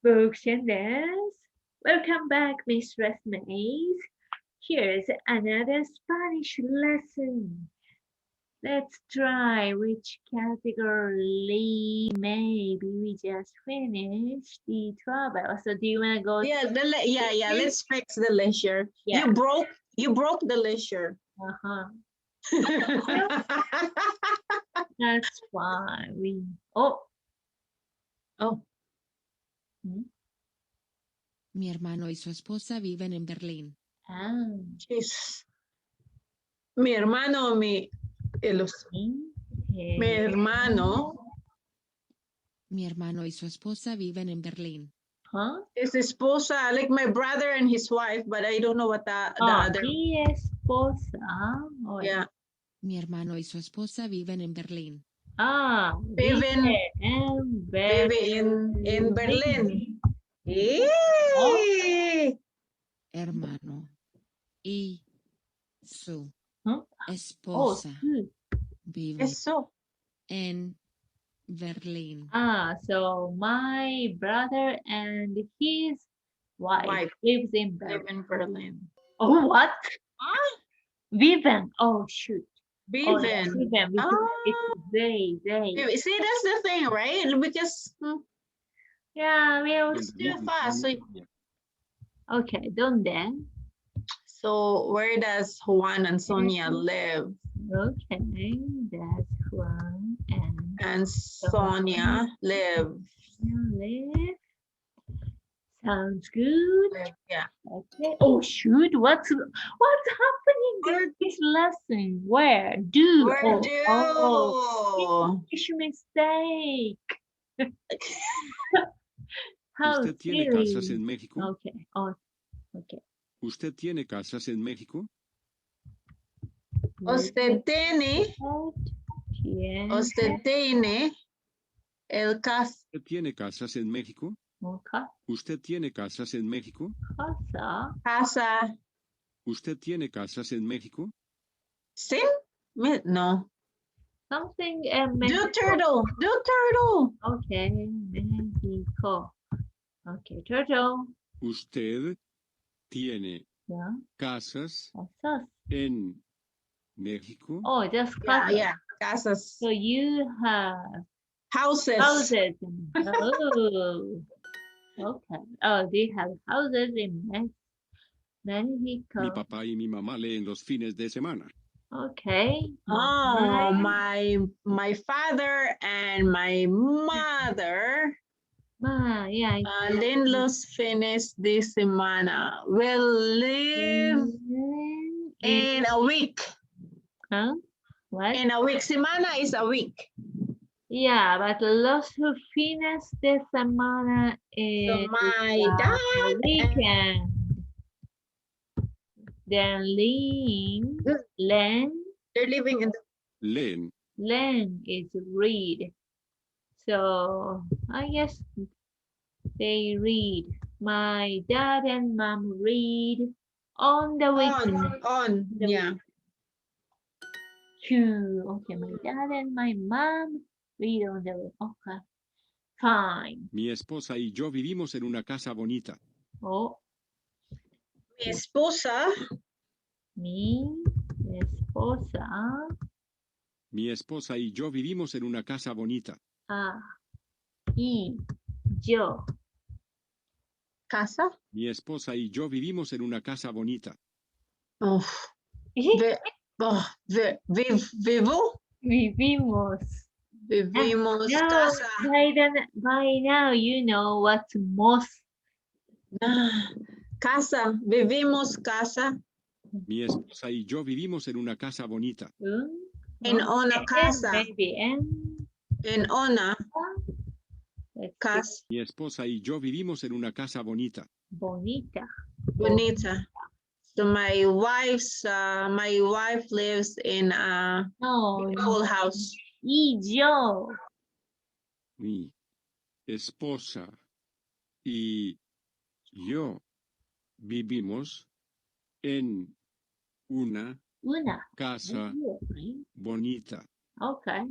Boku-chan desu. Welcome back, Mistress Maze. Here's another Spanish lesson. Let's try which category. Maybe we just finished the travel. So do you want to go? Yeah, let's fix the leisure. Yeah. You broke the leisure. That's fine. Mi hermano y su esposa viven en Berlín. Jeez. Mi hermano y su esposa viven en Berlín. His esposa, like my brother and his wife, but I don't know what the other. Mi esposa. Yeah. Mi hermano y su esposa viven en Berlín. Viven in Berlin. Yay! Hermano y su esposa viven en Berlín. So my brother and his wife lives in Berlin. Oh, what? Viven. Oh, shoot. Viven. It's they. See, that's the thing, right? Because yeah, it's too fast. Okay, ¿dónde? So where does Juan and Sonia live? Okay, that's Juan and Sonia live. Sounds good. Yeah. Okay. Oh shoot! What's happening in this lesson? Where do? English mistake. ¿Usted tiene casas en México? Okay. Okay. ¿Usted tiene casas en México? Usted tiene el casa. ¿Usted tiene casas en México? ¿Usted tiene casas en México? Casa. ¿Usted tiene casas en México? ¿Sin? No. Something Do turtle. Okay, México. Okay, turtle. ¿Usted tiene casas en México? Oh, just casas. Yeah, casas. So you have houses. Oh, okay. Oh, they have houses in Mexico. Mi papá y mi mamá leen los fines de semana. Okay. Oh, my father and my mother leen los fines de semana. Will live in a week. Huh? What? In a week. Semana is a week. Yeah, but los fines de semana is so my dad weekend. Then Len. They're living in the Len is read. So I guess they read. My dad and mom read on the weekend. Yeah. Okay, my dad and my mom read on the weekend. Okay. Fine. Mi esposa y yo vivimos en una casa bonita. Oh. Mi esposa y yo vivimos en una casa bonita. Y yo. ¿Casa? Mi esposa y yo vivimos en una casa bonita. Vivimos casa. By now you know what's most. Casa. Vivimos casa. Mi esposa y yo vivimos en una casa bonita. En una casa. Maybe en una casa. Mi esposa y yo vivimos en una casa bonita. Bonita. So my wife lives in a beautiful house. Y yo. Mi esposa y yo vivimos en una casa bonita. Okay.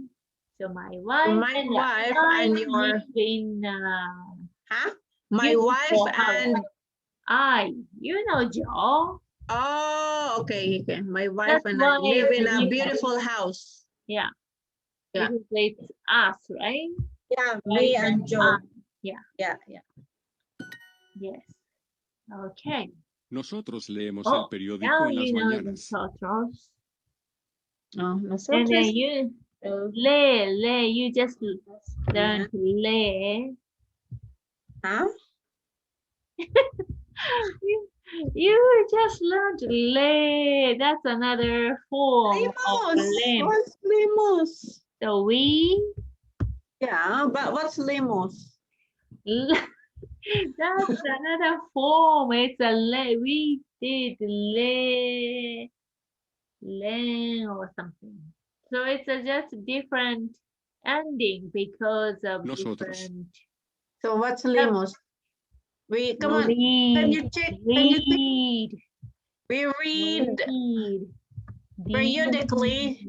So my wife and your live in My You wife know how- and you know Joe. okay. My wife That's and I why live in a you- beautiful house. Yeah. Yeah. Because it's us, right? Yeah, me Right, and Joe. Yeah. Yeah. Yes. Okay. Nosotros leemos Oh, el periódico now en las you know mañanas. nosotros. Oh, And nosotros. then you lay, you just learn to lay. Huh? You just learned to lay. That's another form of lay. What's limos? So we, Yeah, but what's limos? that's another form. It's a lay. We did lay or something. So it's just different ending because of Nosotros. different. So what's limos? We come on. Can you check? Read. We read periodically.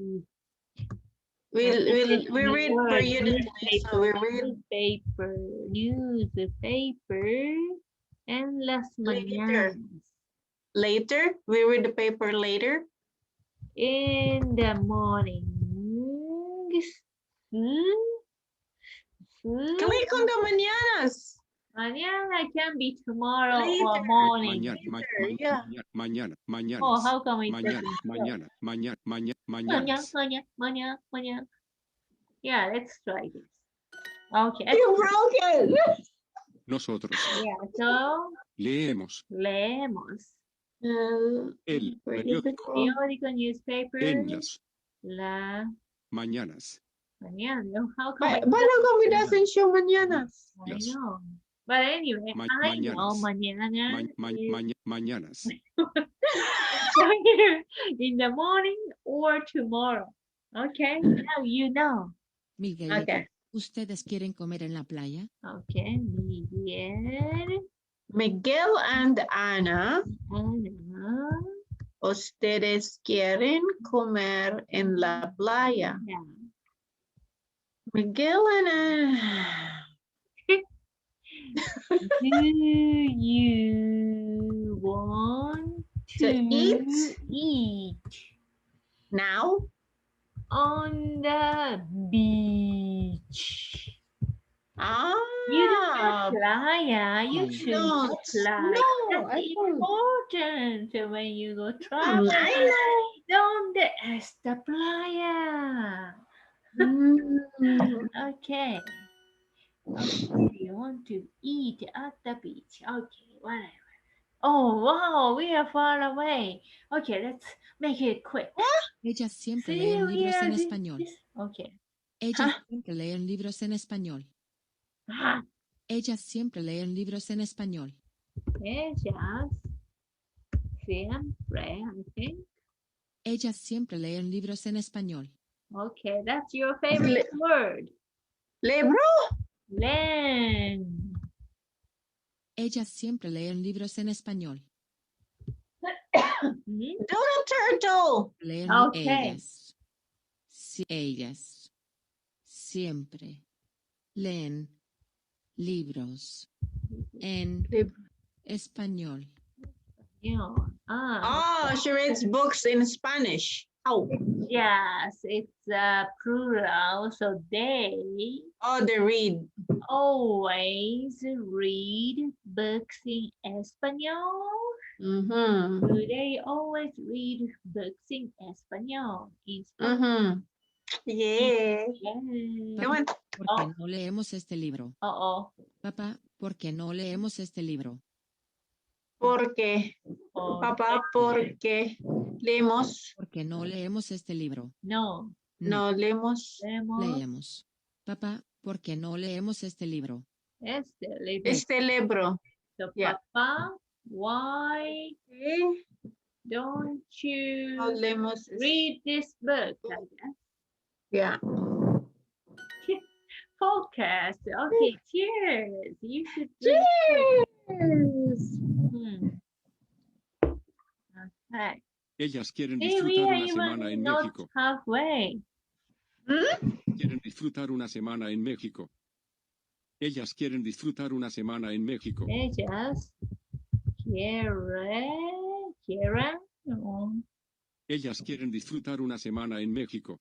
We read periodically. So we read newspaper, en las Later. mañanas. later. We read the paper later. In the mornings. Click on the mañanas. Mañana can be tomorrow or Later. morning. Yeah. Mañana. Oh, how come we Mañana. Mañana. Yeah, let's try this. Okay. You broke it. Nosotros Yeah, so leemos leemos. el periódico Periódico, newspaper. en las La mañanas. mañana. How come But how come it doesn't show mañanas? I know. But anyway, I know mañana. Mañanas. In the morning or tomorrow. Okay, now you know. Miguel, Okay. ¿ustedes quieren comer en la playa? Okay, Miguel, Miguel and Ana, Ana. ustedes quieren comer en la playa. Yeah. Miguel and Ana. Do you want To eat? eat Now? on the beach? You don't Ah, playa. You I should don't. apply. No, That's I don't. important when you go travel. I know. ¿Dónde está playa? Okay. You want to eat at the beach. Okay, whatever. Oh, wow, we are far away. Okay, let's make it quick. Ellas siempre See, leen we libros are en this- español. Okay. Ellas siempre leen libros en español. Ah, Ellas siempre leen libros en español. ellas siempre, I think. Ellas siempre leen libros en español. Okay, that's your favorite word. Libro? Len. Ellas siempre leen libros en español. Mhm. Do the turtle. Leen Okay. ellas. Ellas siempre leen libros en español. Yeah. Oh, she reads books in Spanish. Oh, Yes, it's plural, so they they read. always read books in Espanol. Mm-hmm. Do they always read books in Espanol? In Spanish? Mm-hmm. Yeah. Yes. Come on. ¿Por qué no leemos este libro? Uh-oh. Papá, ¿por qué no leemos este libro? ¿Por qué? Oh, Papá, ¿por qué leemos? ¿Por qué no leemos este libro? no. No leemos. Leemos. Papá, ¿por qué no leemos este libro? Este libro. Este libro. So, Yeah. Papa, why ¿Qué? don't you No leemos. read this book? I guess. Yeah. Focus. Okay, cheers. You should read it. Cheers. Okay. Ellas quieren See, we disfrutar are una semana even en not México. halfway. Quieren disfrutar una semana en México. Ellas quieren disfrutar una semana en México. Ellas quieren, no. Ellas quieren disfrutar una semana en México.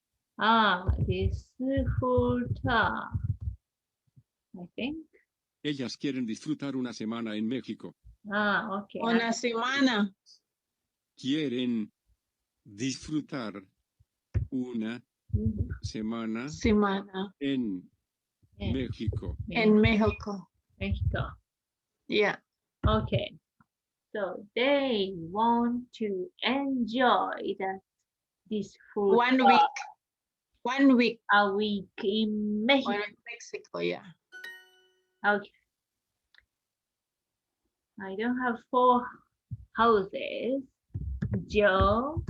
Disfrutar. I think. Ellas quieren disfrutar una semana en México. Okay. Una semana. Quieren disfrutar una semana en México. En México. Mexico. Yeah. Okay. So they want to enjoy this food. 1 week. 1 week. A week in Mexico. Or in Mexico, yeah. Okay. I don't have 4 houses. Joe.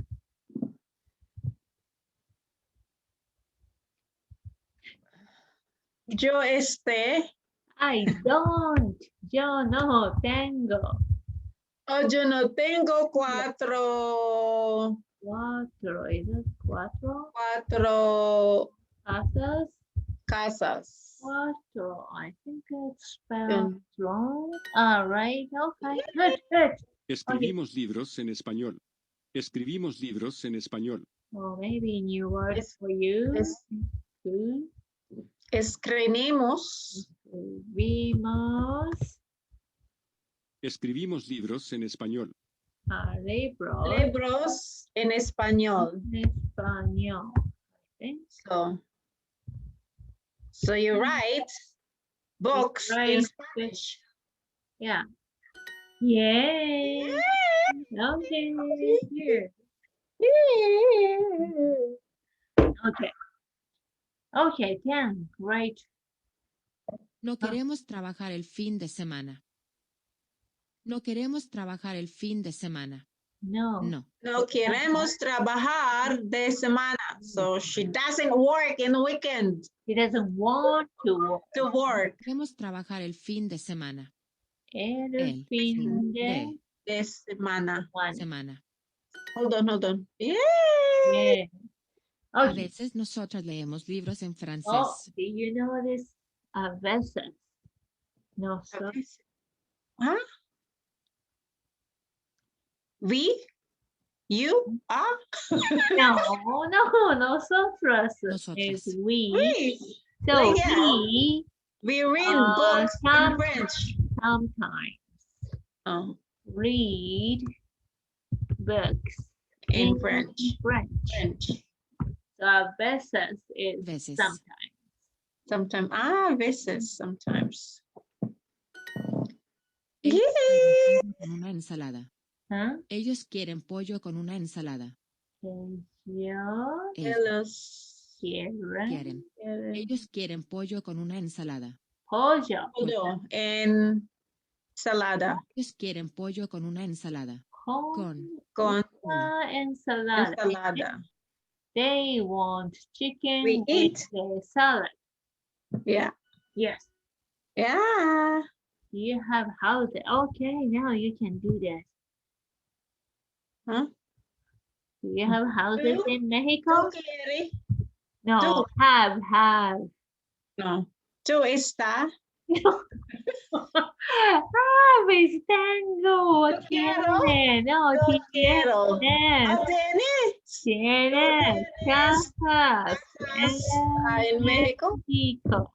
Yo I don't. Yo no tengo. Oh, yo no tengo 4. 4. Is it 4? 4 Casas. casas. 4. I think it's spelled wrong. All right. Okay. Good. Escribimos libros en español. Escribimos libros en español. Well, maybe new word for you. Good. Escribimos. Escribimos libros en español. Libros en español. Español. Okay. So you write books in Spanish. Yeah. Yay. Okay. Here. Okay. Okay, 10. Great. No queremos trabajar el fin de semana. No queremos trabajar el fin de semana. No. No. No queremos trabajar de semana. So she doesn't work in the weekend. She doesn't want to work. Queremos trabajar el fin de semana. El fin de semana. Semana. Hold on. Yeah. Yeah. A Okay. veces nosotros leemos libros en Oh, francés. do you know this? A veces. Nosotros. Huh? We? You? No, nosotros is Nosotras. we. So Yeah. we We read books in some- French. sometimes Oh, read books in French. French. So a veces is Veces. sometimes. Sometimes. Veces. Sometimes. Ellos Yeah. quieren con una ensalada. Huh? Ellos quieren pollo con una ensalada. Ellos Ellos quieren Ellos quieren pollo con una ensalada. pollo pollo en ensalada. Ellos quieren pollo con una ensalada. con Con una ensalada. ensalada. They want chicken We with eat. the salad. Yeah. Yes. Yeah. You have houses. Okay, now you can do this. Huh? Do you have houses You? in Mexico? ¿Tú quieres? No, Tú. have. No. ¿Tú estás? Pues tengo. Yo quiero. Tiene. No, Yo quiero. tienes. ¿Tienes? Tienes. Tienes. Casas. En México. México.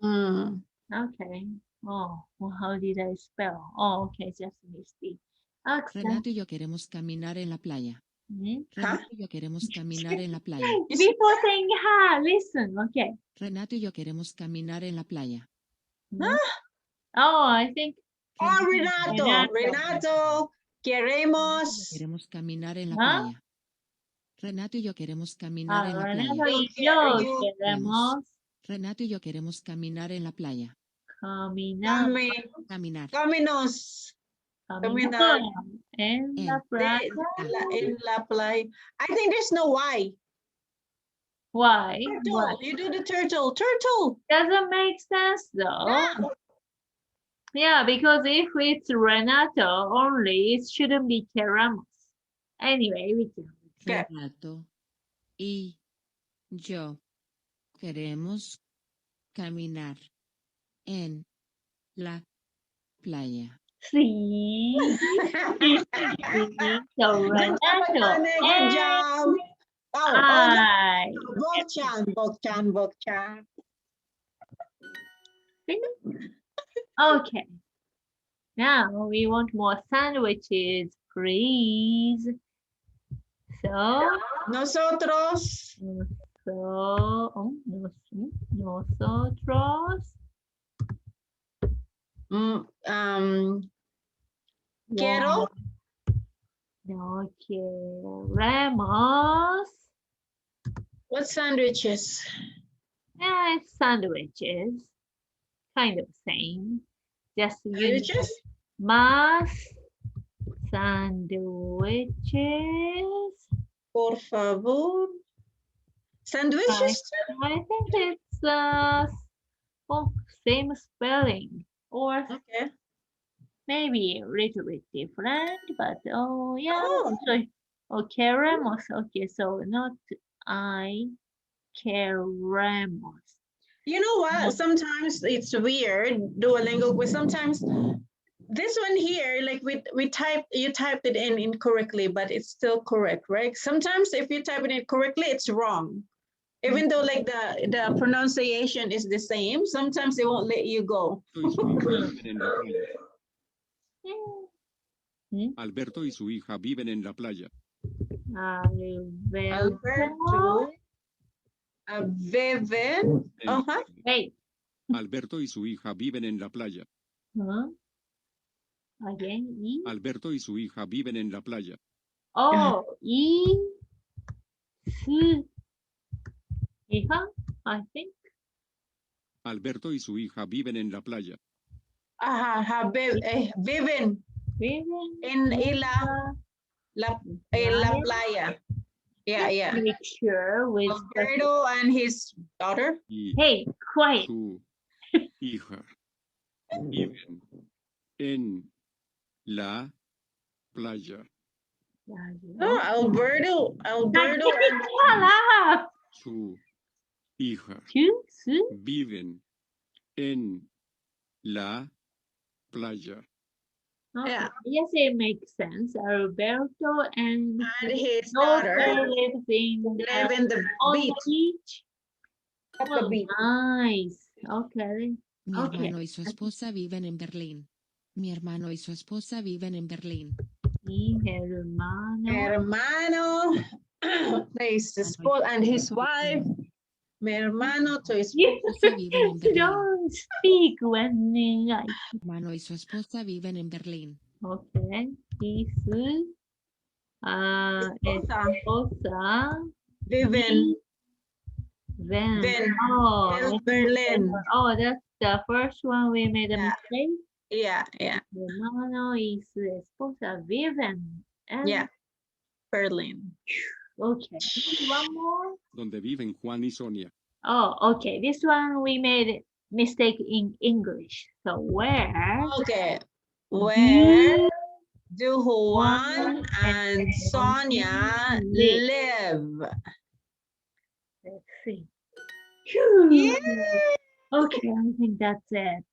Mm. Okay. Oh, well, how did I spell? Oh, okay, just mistake. Accent. Renato y yo queremos caminar en la playa. Renato y yo queremos caminar en la playa. Before saying ha, listen, okay. Renato y yo queremos caminar en la playa. Oh, I think. Renato, queremos. Queremos caminar en la ¿Ah? playa. Renato y yo queremos caminar en la playa. Renato y yo Yo queremos Renato y yo queremos caminar en la playa. caminar. Caminar. Caminos. Caminar en la playa. En la playa. I think there's no why. Why? Turtle. Why? You do the turtle. Turtle. Doesn't make sense though. Yeah, because if it's Renato only, it shouldn't be queramos. Anyway, we can. Okay. Renato y yo. Queremos caminar en la playa. See? So Good job, Renato Good job. Oh, I. Boku-chan. Okay. Now we want more sandwiches, please. So, Nosotros. nosotros. Quiero. No queremos. What sandwiches? Sandwiches. Kind of same. Just use Sandwiches? más sandwiches. Por favor. Sandwiches? I think it's same spelling or Okay. maybe a little bit different, but yeah. Oh. So, queremos. Okay, so not I queremos. You know what? Sometimes it's weird, Duolingo, but sometimes this one here, like you typed it in incorrectly, but it's still correct, right? Sometimes if you type it in correctly, it's wrong. Even though like the pronunciation is the same, sometimes it won't let you go. Alberto y su hija viven en la playa. Alberto. Viven. Wait. Alberto y su hija viven en la playa. Again, Alberto y su hija viven en la playa. Oh, hija, I think. Alberto y su hija viven en la playa. Viven. En la playa. Yeah. Make sure with Alberto and his daughter. Hey, quiet. Su hija viven en la playa. Oh, Alberto. Su hija viven en la playa. Yeah. Yes, it makes sense. Alberto and his daughter daughter live in the on beach. the beach. At the beach. Nice. Okay. Mi Okay. hermano y su esposa viven en Berlín. Mi hermano y su esposa viven en Berlín. Mi hermano. Hermano. His esposa and his wife. Mi hermano to his esposa viven en Berlín. Don't speak when Mi hermano y su esposa viven en Berlín. Okay. His esposa viven Berlin. Oh, that's the first one we made a mistake. Yeah. Hermano y su esposa viven. Yeah. Berlin. Okay. One more. Donde viven Juan y Sonia. Oh, okay. This one we made mistake in English. So where? Okay. Where do Juan and Sonia live? Let's see. Yeah. Okay, I think that's it.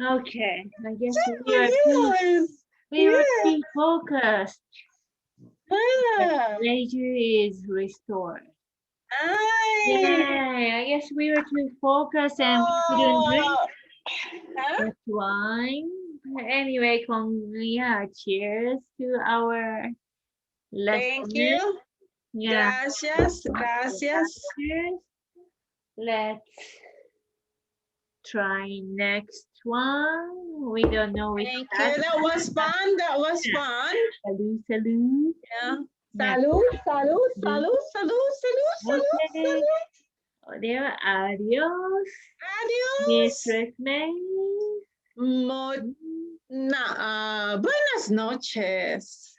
Okay, I guess we are too focused. Leisure is restored. Yay, I guess we were too focused and we couldn't drink. That's why. Anyway, cheers to our lesson. Thank you. Yeah. Gracias. Cheers. Let's try next one. We don't know which. Thank you. That was fun. Salud, salud. Yeah. Salud. Okay. Adios. Mistress Maze. Buenas noches.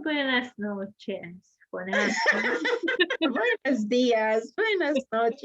Buenas noches. Buenas Buenos días. Buenas noches.